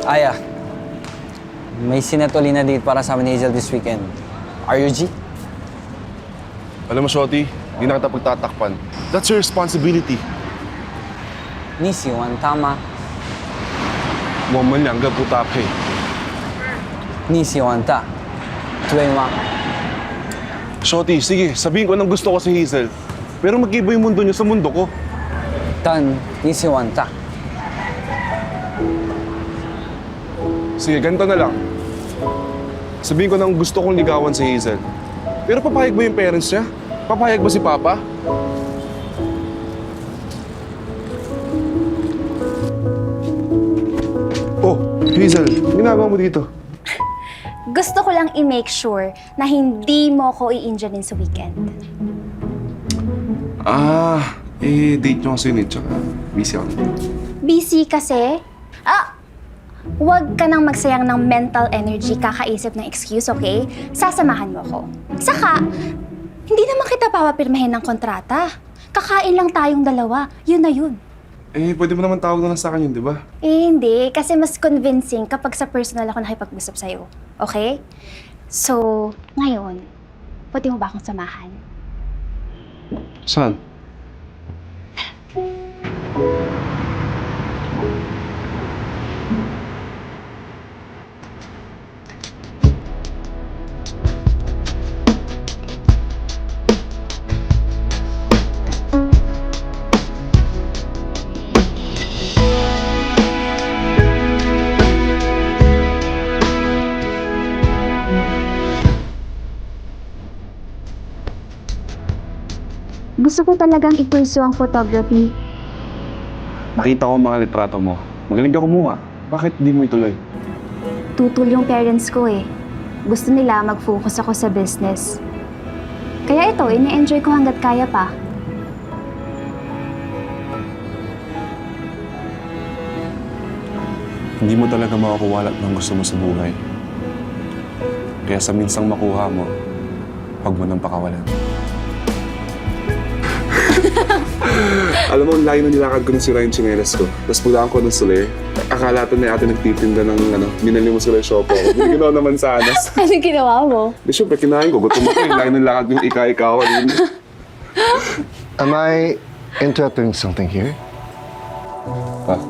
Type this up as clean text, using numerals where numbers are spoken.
Aya, may sinatuli na date para sa amin ni Hazel this weekend. Are you G? Alam mo, Shorty, hindi na kita pagtatakpan. That's your responsibility. 你喜欢他吗？我们两个不搭配。你喜欢他，对吗？ Shorty, sige, sabihin ko anong gusto ko sa Hazel. Pero mag-iba yung mundo niyo sa mundo ko. 但你喜欢他， Sige, ganito na lang. Sabihin ko nang gusto kong ligawan si Hazel. Pero papayag ba yung parents niya? Papayag ba si Papa? Oh, Hazel, ginagawa mo dito? Gusto ko lang i-make sure na hindi mo ko i-injurin sa weekend. Date nyo kasi yun eh, tsaka busy ako. Busy kasi? Huwag ka nang magsayang ng mental energy kakaisip ng excuse, okay? Sasamahan mo ko. Saka, hindi naman kita papapirmahin ng kontrata. Kakain lang tayong dalawa. Yun na yun. Pwede mo naman tawag na lang sa akin yun, di ba? Hindi. Kasi mas convincing kapag sa personal ako nakipag-usap sa'yo. Okay? So, ngayon, pwede mo ba akong samahan? Saan? Gusto ko talagang i-pursue ang photography. Nakita ko mga litrato mo. Magaling ka kumuha. Bakit di mo ituloy? Tutul yung parents ko eh. Gusto nila mag-focus ako sa business. Kaya ito, ini-enjoy ko hanggat kaya pa. Hindi mo talaga makakuha lahat ng gusto mo sa buhay. Kaya sa minsang makuha mo, huwag mo nang pakawalan. Alam mo, ang layo na nilakad ko nung sira yung tsinelas ko. Tapos pagdaan ko ng suli, akala ito na ate nagtitinda ng minali mo sila yung shopo ko. Hindi ginawa naman sa anas. Ano ginawa mo? Di syempre, kinain ko. Gutom ako yung layo ng lakad yung ika-ikaw. Am I interrupting something here? Pa,